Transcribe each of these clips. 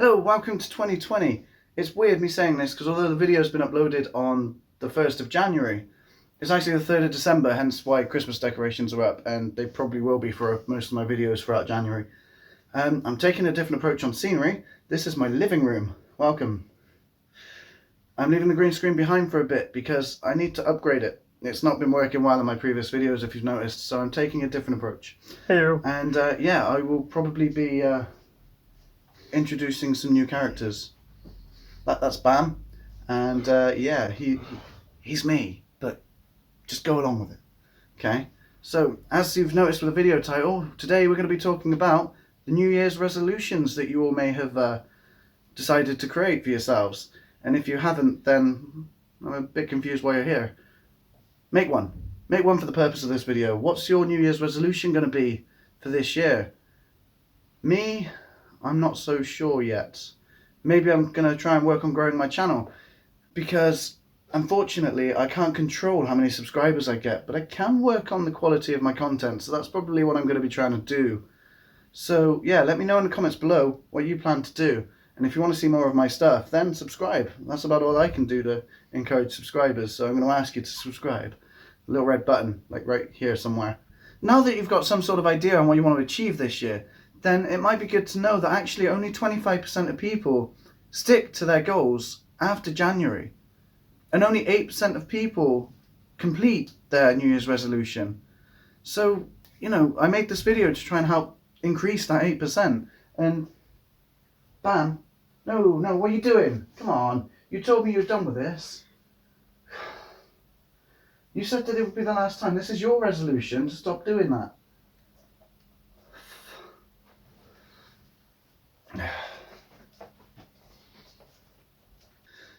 Hello, welcome to 2020. It's weird me saying this because although the video's been uploaded on the 1st of January, it's actually the 3rd of December, hence why Christmas decorations are up, and they probably will be for most of my videos throughout January. I'm taking a different approach on scenery. This is my living room. Welcome. I'm leaving the green screen behind for a bit because I need to upgrade it. It's not been working well in my previous videos, if you've noticed, so I'm taking a different approach. Hello. And yeah, I will probably be introducing some new characters. That's Bam, and yeah, he's me, but just go along with it. Okay, so as you've noticed with the video title, today we're going to be talking about the New Year's resolutions that you all may have decided to create for yourselves, and if you haven't, then I'm a bit confused why you're here. Make one for the purpose of this video. What's your New Year's resolution going to be for this year? Me, I'm not so sure yet. Maybe I'm going to try and work on growing my channel, because unfortunately I can't control how many subscribers I get, but I can work on the quality of my content, so that's probably what I'm going to be trying to do. So yeah, let me know in the comments below what you plan to do, and if you want to see more of my stuff, then subscribe. That's about all I can do to encourage subscribers, so I'm going to ask you to subscribe. The little red button, like right here somewhere. Now that you've got some sort of idea on what you want to achieve this year, then it might be good to know that actually only 25% of people stick to their goals after January. And only 8% of people complete their New Year's resolution. So, you know, I made this video to try and help increase that 8%. And, Bam, no, what are you doing? Come on, you told me you were done with this. You said that it would be the last time. This is your resolution to stop doing that.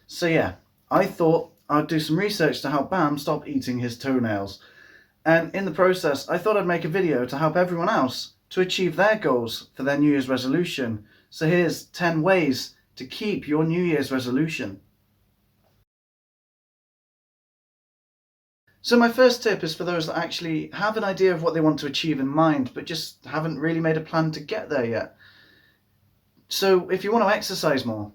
So yeah, I thought I'd do some research to help Bam stop eating his toenails. And in the process, I thought I'd make a video to help everyone else to achieve their goals for their New Year's resolution. So here's 10 ways to keep your New Year's resolution. So my first tip is for those that actually have an idea of what they want to achieve in mind, but just haven't really made a plan to get there yet. So if you want to exercise more,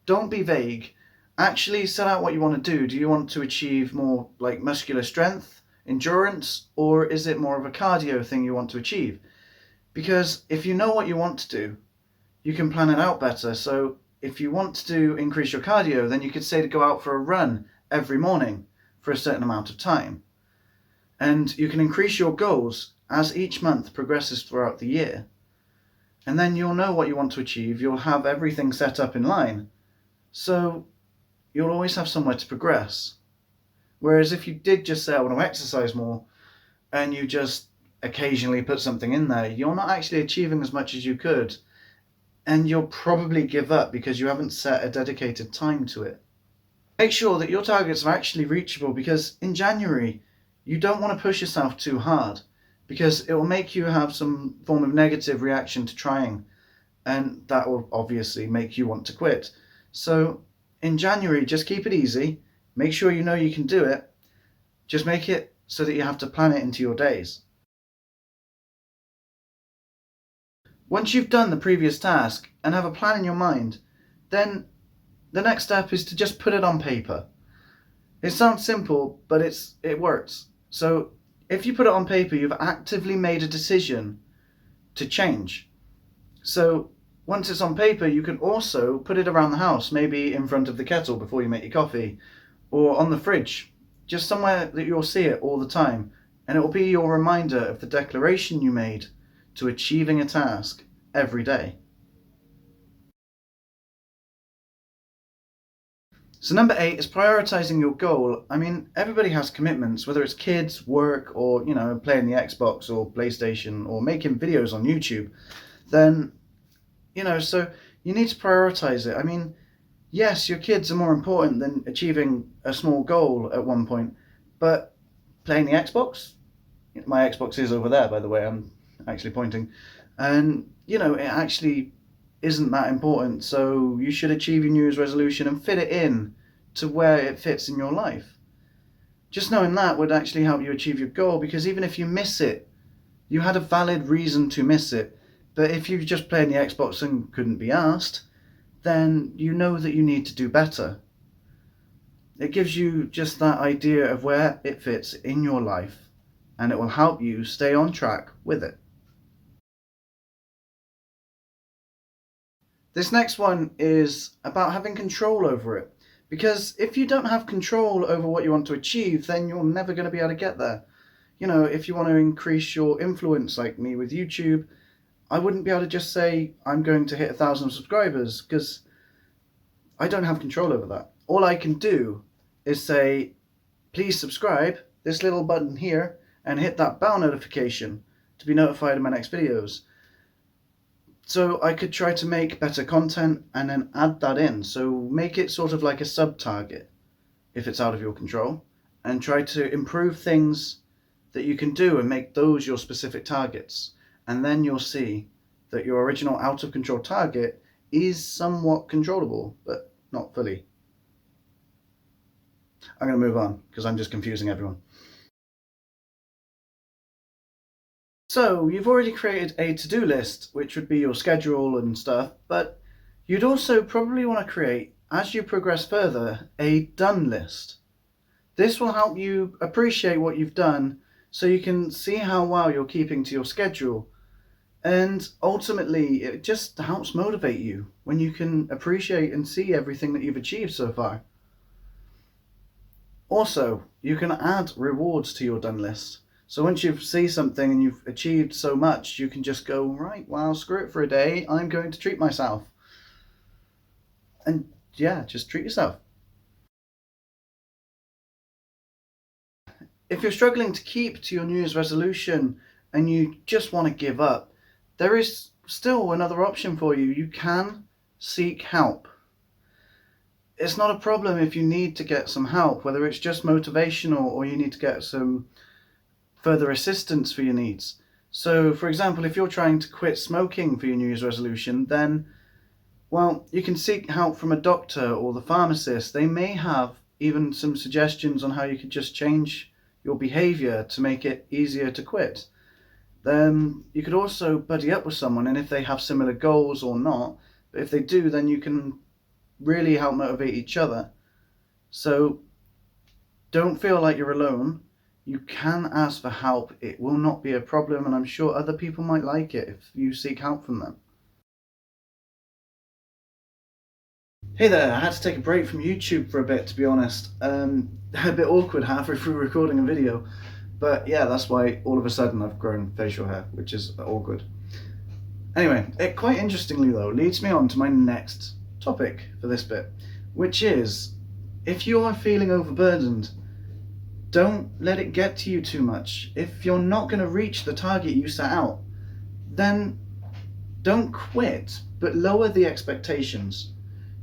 don't be vague. Actually set out what you want to do. Do you want to achieve more like muscular strength, endurance, or is it more of a cardio thing you want to achieve? Because if you know what you want to do, you can plan it out better. So if you want to increase your cardio, then you could say to go out for a run every morning for a certain amount of time. And you can increase your goals as each month progresses throughout the year. And then you'll know what you want to achieve. You'll have everything set up in line. So you'll always have somewhere to progress. Whereas if you did just say, I want to exercise more, and you just occasionally put something in there, you're not actually achieving as much as you could. And you'll probably give up because you haven't set a dedicated time to it. Make sure that your targets are actually reachable, because in January, you don't want to push yourself too hard, because it will make you have some form of negative reaction to trying, and that will obviously make you want to quit. So in January, just keep it easy. Make sure you know you can do it. Just make it so that you have to plan it into your days. Once you've done the previous task and have a plan in your mind, then the next step is to just put it on paper. It sounds simple, but it works. So if you put it on paper, you've actively made a decision to change. So once it's on paper, you can also put it around the house, maybe in front of the kettle before you make your coffee, or on the fridge, just somewhere that you'll see it all the time, and it will be your reminder of the declaration you made to achieving a task every day. So number 8 is prioritizing your goal. I mean, everybody has commitments, whether it's kids, work, or, you know, playing the Xbox or PlayStation or making videos on YouTube. Then, you know, so you need to prioritize it. I mean, yes, your kids are more important than achieving a small goal at one point, but playing the Xbox, my Xbox is over there, by the way, I'm actually pointing, and, you know, it actually isn't that important. So you should achieve your New Year's resolution and fit it in to where it fits in your life. Just knowing that would actually help you achieve your goal, because even if you miss it, you had a valid reason to miss it. But if you just played the Xbox and couldn't be asked, then you know that you need to do better. It gives you just that idea of where it fits in your life, and it will help you stay on track with it. This next one is about having control over it. Because if you don't have control over what you want to achieve, then you're never going to be able to get there. You know, if you want to increase your influence like me with YouTube, I wouldn't be able to just say I'm going to hit 1,000 subscribers, because I don't have control over that. All I can do is say, please subscribe, this little button here, and hit that bell notification to be notified of my next videos. So I could try to make better content and then add that in. So make it sort of like a sub-target if it's out of your control, and try to improve things that you can do and make those your specific targets. And then you'll see that your original out of control target is somewhat controllable, but not fully. I'm going to move on because I'm just confusing everyone. So you've already created a to-do list, which would be your schedule and stuff, but you'd also probably want to create, as you progress further, a done list. This will help you appreciate what you've done so you can see how well you're keeping to your schedule. And ultimately, it just helps motivate you when you can appreciate and see everything that you've achieved so far. Also, you can add rewards to your done list. So once you see something and you've achieved so much, you can just go, right, well, screw it for a day, I'm going to treat myself. And yeah, just treat yourself. If you're struggling to keep to your New Year's resolution and you just want to give up, there is still another option for you. You can seek help. It's not a problem if you need to get some help, whether it's just motivational or you need to get some further assistance for your needs. So, for example, if you're trying to quit smoking for your New Year's resolution, then, well, you can seek help from a doctor or the pharmacist. They may have even some suggestions on how you could just change your behavior to make it easier to quit. Then you could also buddy up with someone, and if they have similar goals or not, but if they do, then you can really help motivate each other. So don't feel like you're alone. You can ask for help. It will not be a problem, and I'm sure other people might like it if you seek help from them. Hey there, I had to take a break from YouTube for a bit, to be honest. A bit awkward halfway through recording a video. But yeah, that's why all of a sudden I've grown facial hair, which is awkward. Anyway, it quite interestingly though leads me on to my next topic for this bit, which is, if you are feeling overburdened, don't let it get to you too much. If you're not going to reach the target you set out, then don't quit, but lower the expectations.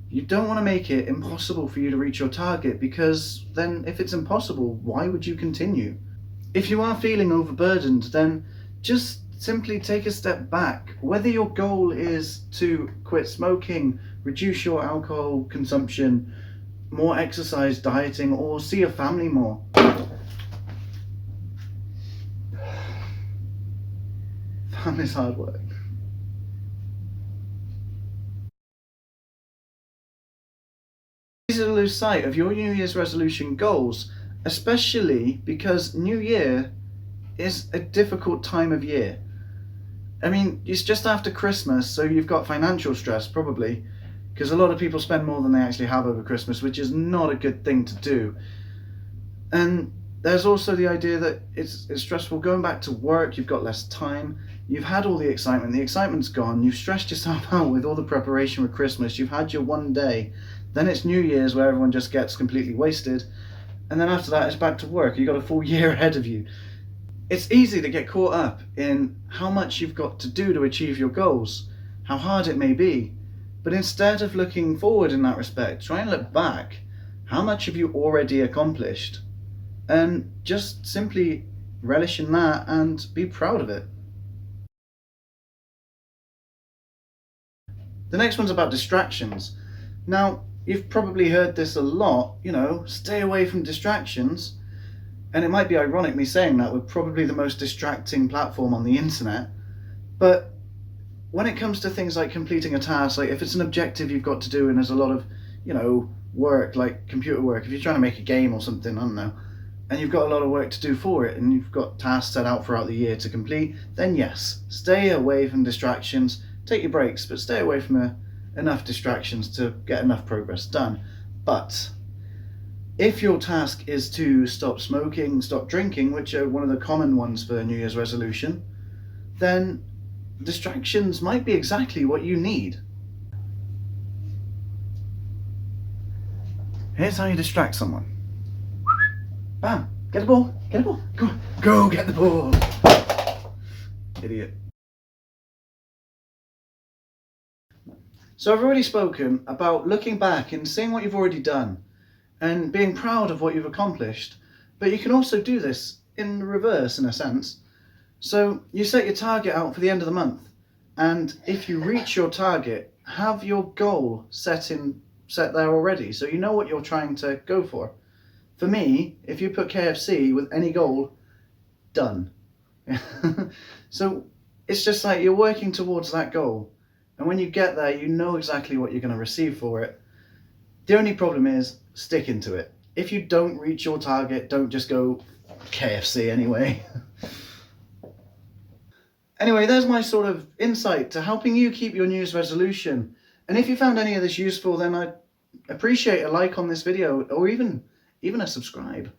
You don't want to make it impossible for you to reach your target, because then if it's impossible, why would you continue? If you are feeling overburdened, then just simply take a step back. Whether your goal is to quit smoking, reduce your alcohol consumption, more exercise, dieting, or see your family more. Family's hard work. Easy to lose sight of your New Year's resolution goals, especially because New Year is a difficult time of year. I mean, it's just after Christmas, so you've got financial stress probably, because a lot of people spend more than they actually have over Christmas, which is not a good thing to do. And there's also the idea that it's stressful going back to work. You've got less time, you've had all the excitement's gone, you've stressed yourself out with all the preparation for Christmas, you've had your one day, then it's New Year's where everyone just gets completely wasted, and then after that it's back to work. You've got a full year ahead of you. It's easy to get caught up in how much you've got to do to achieve your goals, how hard it may be. But instead of looking forward in that respect, try and look back. How much have you already accomplished? And just simply relish in that and be proud of it. The next one's about distractions. Now, you've probably heard this a lot, stay away from distractions. And it might be ironic me saying that, we're probably the most distracting platform on the internet. But when it comes to things like completing a task, like if it's an objective you've got to do and there's a lot of, you know, work, like computer work, if you're trying to make a game or something, I don't know, and you've got a lot of work to do for it and you've got tasks set out throughout the year to complete, then yes, stay away from distractions, take your breaks, but stay away from enough distractions to get enough progress done. But if your task is to stop smoking, stop drinking, which are one of the common ones for New Year's resolution, then distractions might be exactly what you need. Here's how you distract someone. Bam! Get the ball! Get the ball! Go on! Go get the ball! Idiot. So I've already spoken about looking back and seeing what you've already done and being proud of what you've accomplished, but you can also do this in reverse in a sense. So you set your target out for the end of the month, and if you reach your target, have your goal set there already, so you know what you're trying to go for. For me, if you put KFC with any goal, done. So it's just like you're working towards that goal, and when you get there, you know exactly what you're going to receive for it. The only problem is sticking to it. If you don't reach your target, don't just go KFC anyway. Anyway, there's my sort of insight to helping you keep your New Year's resolution. And if you found any of this useful, then I'd appreciate a like on this video, or even a subscribe,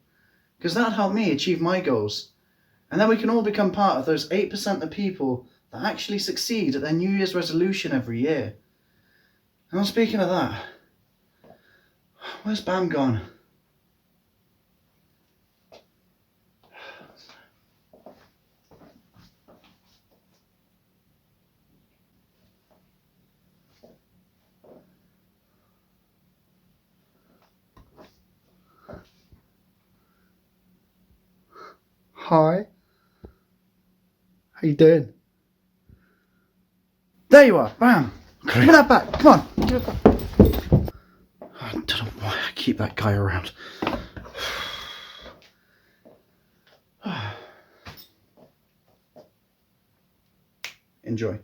because that'd help me achieve my goals. And then we can all become part of those 8% of people that actually succeed at their New Year's resolution every year. And speaking of that, where's Bam gone? Hi. How you doing? There you are, Bam! Give me that back, come on, give it back. I don't know why I keep that guy around. Enjoy.